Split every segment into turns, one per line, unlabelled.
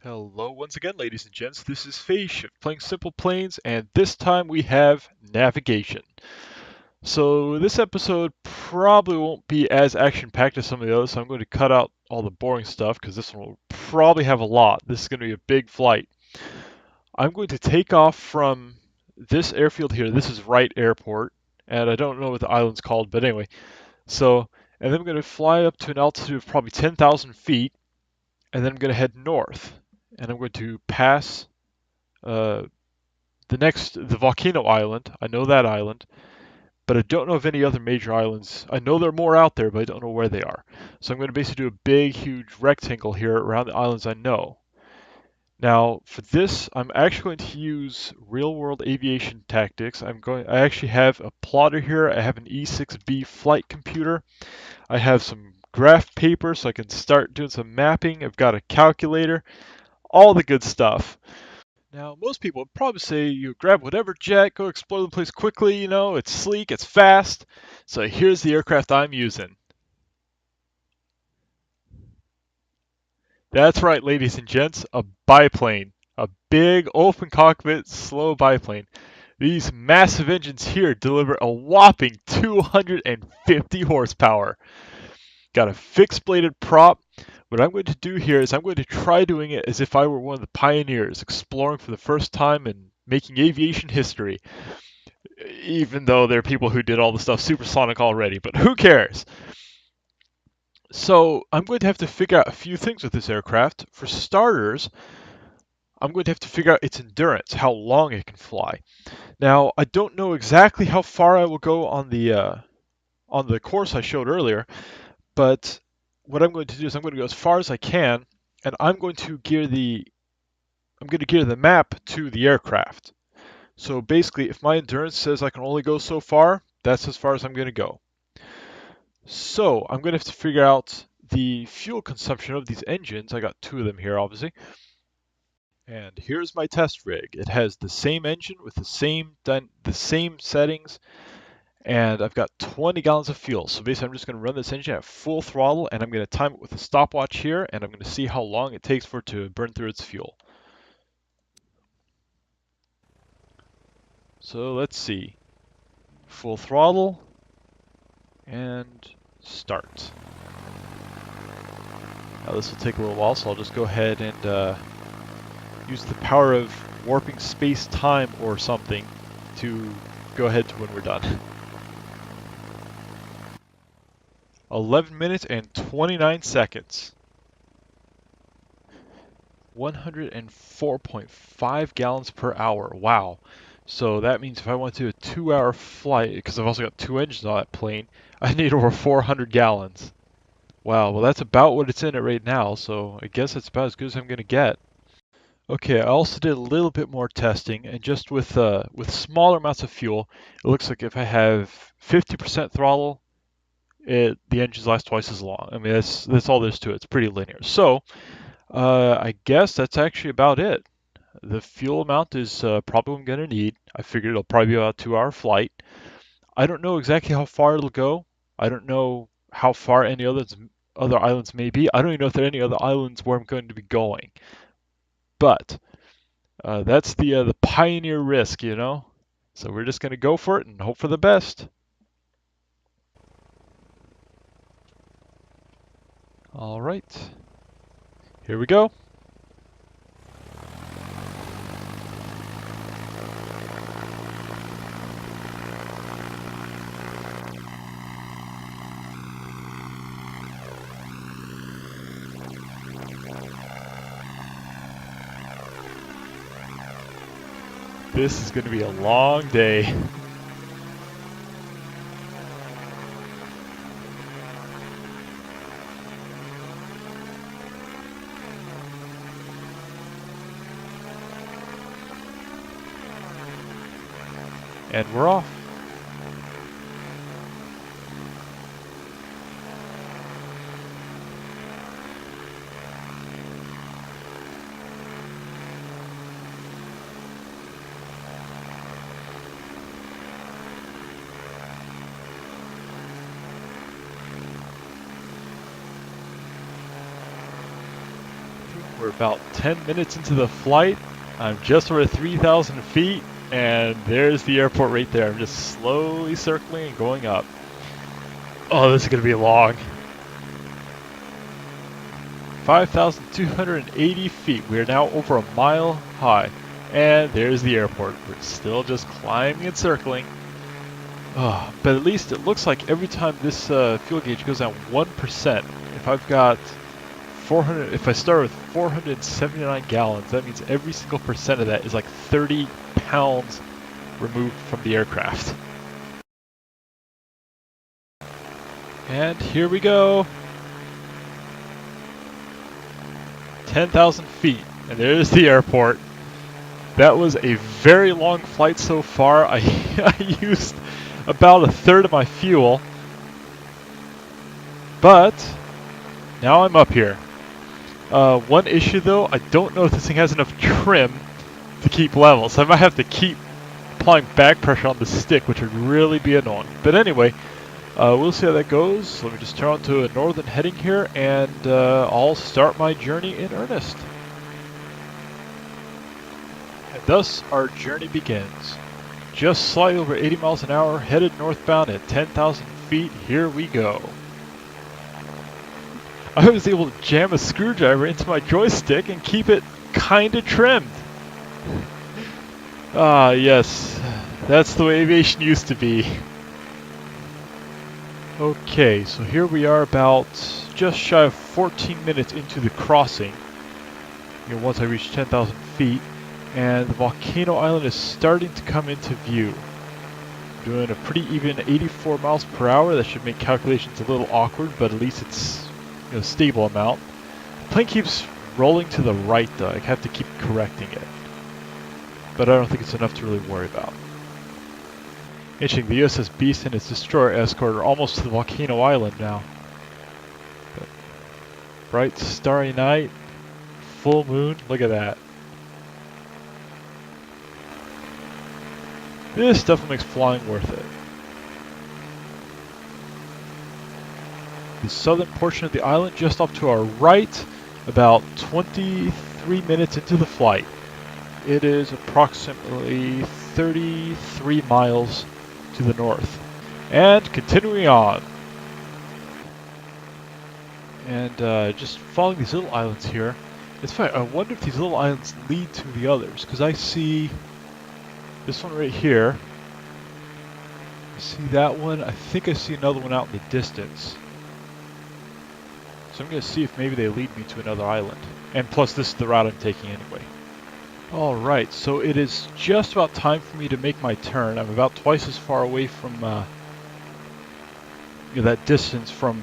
Hello once again, ladies and gents. This is Face playing Simple Planes, and this time we have navigation. So this episode probably won't be as action-packed as some of the others, so I'm going to cut out all the boring stuff because this one will probably have a lot. This is going to be a big flight. I'm going to take off from this airfield here. This is Wright Airport, and I don't know what the island's called, but anyway. And then I'm going to fly up to an altitude of probably 10,000 feet, and then I'm going to head north, and I'm going to pass uh, the volcano island. I know that island, but I don't know of any other major islands. I know there are more out there, but I don't know where they are. So I'm going to basically do a big, huge rectangle here around the islands I know. Now, for this, I'm actually going to use real-world aviation tactics. I actually have a plotter here. I have an E6B flight computer. I have some graph paper so I can start doing some mapping. I've got a calculator, all the good stuff. Now, most people would probably say you grab whatever jet, go explore the place quickly, it's sleek, it's fast. So here's the aircraft I'm using. That's right, ladies and gents, a biplane. A big, open cockpit, slow biplane. These massive engines here deliver a whopping 250 horsepower. Got a fixed bladed prop. What I'm going to do here is I'm going to try doing it as if I were one of the pioneers exploring for the first time and making aviation history. Even though there are people who did all the stuff supersonic already, but who cares? So I'm going to have to figure out a few things with this aircraft. For starters, I'm going to have to figure out its endurance, how long it can fly. Now, I don't know exactly how far I will go on the course I showed earlier, but what I'm going to do is I'm going to go as far as I can, and I'm going to gear the map to the aircraft. So basically, if my endurance says I can only go so far, that's as far as I'm going to go. So I'm going to have to figure out the fuel consumption of these engines. I got two of them here, obviously. And here's my test rig. It has the same engine with the same settings, and I've got 20 gallons of fuel. So basically, I'm just going to run this engine at full throttle, and I'm going to time it with a stopwatch here, and I'm going to see how long it takes for it to burn through its fuel. So let's see. Full throttle, and start. Now this will take a little while, so I'll just go ahead and use the power of warping space-time or something to go ahead to when we're done. 11 minutes and 29 seconds. 104.5 gallons per hour. Wow. So that means if I want to do a 2-hour flight, because I've also got two engines on that plane, I need over 400 gallons. Wow, well that's about what it's in at right now, so I guess that's about as good as I'm going to get. Okay, I also did a little bit more testing, and just with smaller amounts of fuel, it looks like if I have 50% throttle, the engines last twice as long. I mean, that's all there is to it. It's pretty linear. So, I guess that's actually about it. The fuel amount is probably what I'm going to need. I figured it'll probably be about a 2-hour flight. I don't know exactly how far it'll go. I don't know how far any other islands may be. I don't even know if there are any other islands where I'm going to be going. But that's the pioneer risk, So we're just going to go for it and hope for the best. All right, here we go. This is going to be a long day. And we're off. We're about 10 minutes into the flight. I'm just over 3,000 feet, and there's the airport right there. I'm just slowly circling and going up. Oh, this is going to be long. 5,280 feet. We are now over a mile high. And there's the airport. We're still just climbing and circling. Oh, but at least it looks like every time this fuel gauge goes down 1%, if I've got 400, if I start with 479 gallons, that means every single percent of that is like 30 pounds removed from the aircraft. And here we go. 10,000 feet, and there's the airport. That was a very long flight so far. I used about a third of my fuel, but now I'm up here. One issue though, I don't know if this thing has enough trim to keep level, so I might have to keep applying back pressure on the stick, which would really be annoying. But anyway, we'll see how that goes. Let me just turn on to a northern heading here, and I'll start my journey in earnest. And thus our journey begins. Just slightly over 80 miles an hour, headed northbound at 10,000 feet. Here we go. I was able to jam a screwdriver into my joystick and keep it kinda trimmed. Ah, yes. That's the way aviation used to be. Okay, so here we are about just shy of 14 minutes into the crossing. You know, once I reach 10,000 feet, and the volcano island is starting to come into view. Doing a pretty even 84 miles per hour. That should make calculations a little awkward, but at least it's a stable amount. The plane keeps rolling to the right though. I have to keep correcting it. But I don't think it's enough to really worry about. Interesting, the USS Beast and its destroyer escort are almost to the volcano island now. But bright starry night, full moon, look at that. This definitely makes flying worth it. The southern portion of the island just off to our right, about 23 minutes into the flight. It is approximately 33 miles to the north. And continuing on. And just following these little islands here. It's funny, I wonder if these little islands lead to the others, because I see this one right here. I see that one. I think I see another one out in the distance. So I'm going to see if maybe they lead me to another island. And plus this is the route I'm taking anyway. Alright, so it is just about time for me to make my turn. I'm about twice as far away from that distance from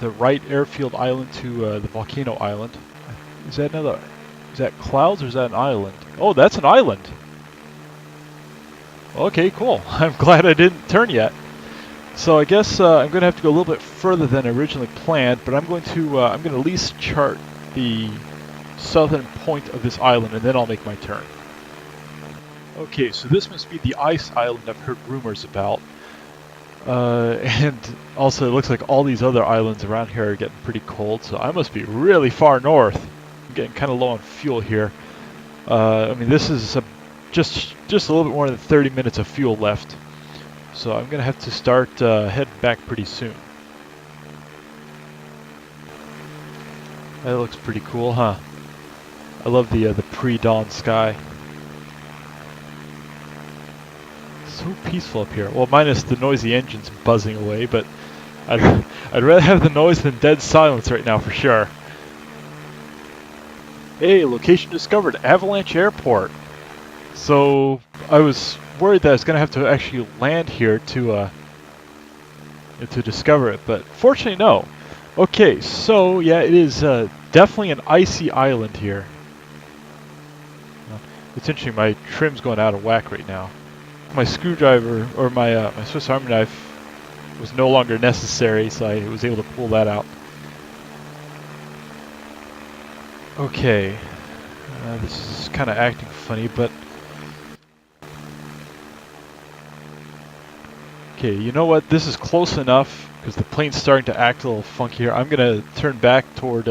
the right airfield island to the volcano island. Is that clouds or is that an island? Oh, that's an island! Okay, cool. I'm glad I didn't turn yet. So I guess I'm going to have to go a little bit further than originally planned, but I'm going to at least chart the southern point of this island, and then I'll make my turn. Okay, so this must be the ice island I've heard rumors about. And also it looks like all these other islands around here are getting pretty cold, so I must be really far north. I'm getting kind of low on fuel here. I mean, this is just a little bit more than 30 minutes of fuel left. So I'm going to have to start heading back pretty soon. That looks pretty cool, huh? I love the pre-dawn sky. So peaceful up here. Well, minus the noisy engines buzzing away, but I'd rather have the noise than dead silence right now for sure. Hey, location discovered, Avalanche Airport. So I was worried that I was going to have to actually land here to discover it, but fortunately no. Okay, so yeah, it is definitely an icy island here. It's interesting, my trim's going out of whack right now. My screwdriver, or my Swiss Army knife, was no longer necessary, so I was able to pull that out. Okay, this is kind of acting funny, but okay, you know what? This is close enough because the plane's starting to act a little funky here. I'm gonna turn back toward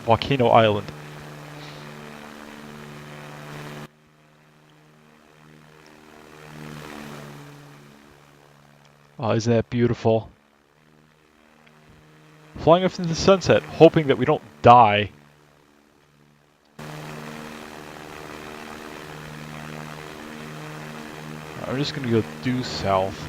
Volcano Island. Oh, isn't that beautiful? Flying off into the sunset, hoping that we don't die. I'm just gonna go due south.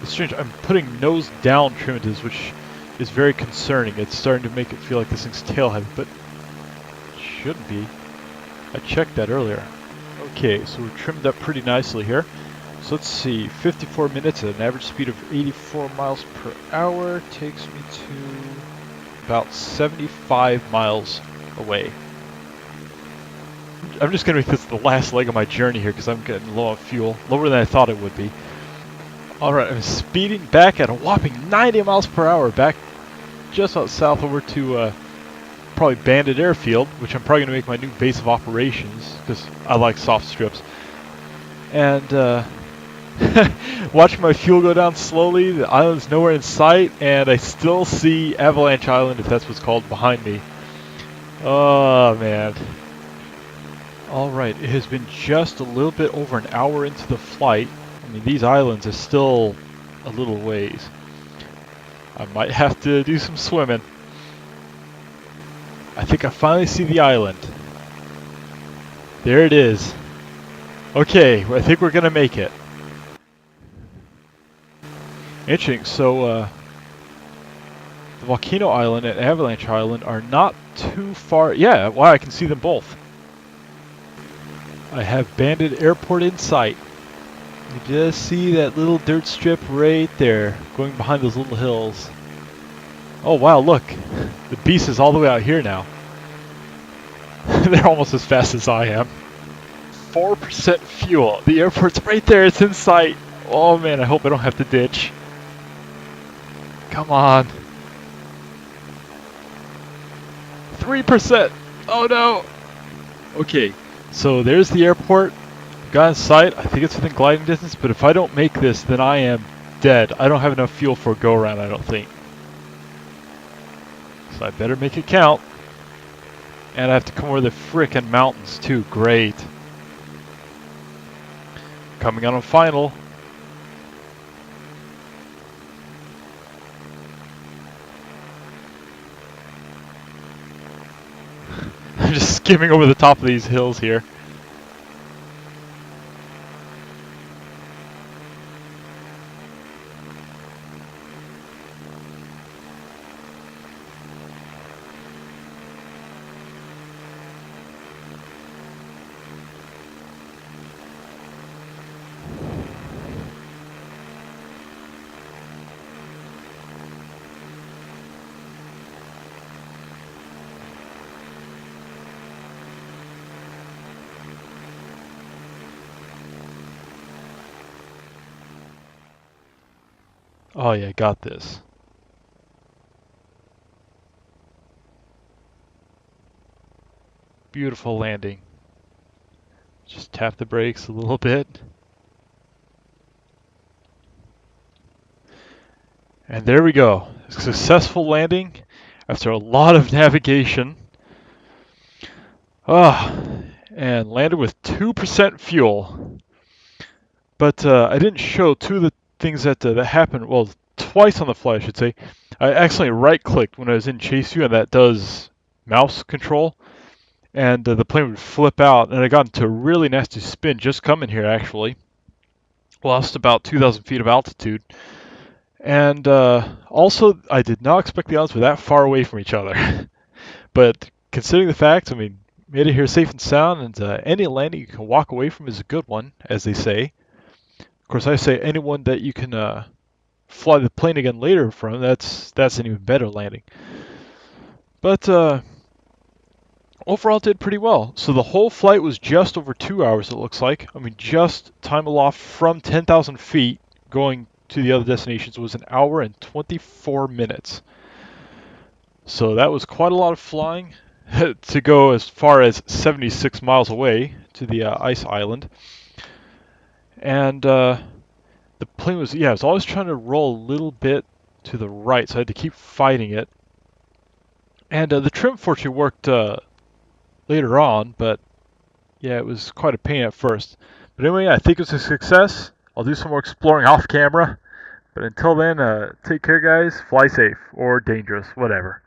It's strange, I'm putting nose down trim into this, which is very concerning. It's starting to make it feel like this thing's tail heavy, but it shouldn't be. I checked that earlier. Okay, so we're trimmed up pretty nicely here. So let's see, 54 minutes at an average speed of 84 miles per hour takes me to about 75 miles away. I'm just going to make this the last leg of my journey here because I'm getting low on fuel, lower than I thought it would be. Alright, I'm speeding back at a whopping 90 miles per hour back just out south over to probably Bandit Airfield, which I'm probably going to make my new base of operations because I like soft strips. And watching my fuel go down slowly, the island's nowhere in sight, and I still see Avalanche Island, if that's what's called, behind me. Oh, man. Alright, it has been just a little bit over an hour into the flight. I mean, these islands are still a little ways. I might have to do some swimming. I think I finally see the island. There it is. Okay, I think we're gonna make it. Interesting, so the Volcano Island and Avalanche Island are not too far. Yeah, wow, I can see them both. I have Bandit Airport in sight. You just see that little dirt strip right there, going behind those little hills. Oh wow, look. The beast is all the way out here now. They're almost as fast as I am. 4% fuel. The airport's right there, it's in sight. Oh man, I hope I don't have to ditch. Come on. 3%. Oh no. Okay, so there's the airport. Got in sight. I think it's within gliding distance, but if I don't make this, then I am dead. I don't have enough fuel for a go-around, I don't think. So I better make it count. And I have to come over the frickin' mountains too. Great. Coming out on final. I'm just skimming over the top of these hills here. Oh yeah, got this. Beautiful landing. Just tap the brakes a little bit. And there we go. Successful landing after a lot of navigation. And landed with 2% fuel. But I didn't show two of the things that happened. Well, twice on the flight, I should say. I accidentally right-clicked when I was in chase view, and that does mouse control. And the plane would flip out, and I got into a really nasty spin just coming here, actually. Lost about 2,000 feet of altitude. And also, I did not expect the islands were that far away from each other. But considering the fact, I mean, made it here safe and sound, and any landing you can walk away from is a good one, as they say. Of course, I say anyone that you can fly the plane again later from, that's an even better landing. But overall, it did pretty well. So the whole flight was just over 2 hours, it looks like. I mean, just time aloft from 10,000 feet going to the other destinations was an hour and 24 minutes. So that was quite a lot of flying to go as far as 76 miles away to the ice island. And the plane was, yeah, I was always trying to roll a little bit to the right, so I had to keep fighting it. And the trim fortunately worked later on, but yeah, it was quite a pain at first. But anyway, I think it's a success. I'll do some more exploring off camera. But until then, take care, guys. Fly safe or dangerous, whatever.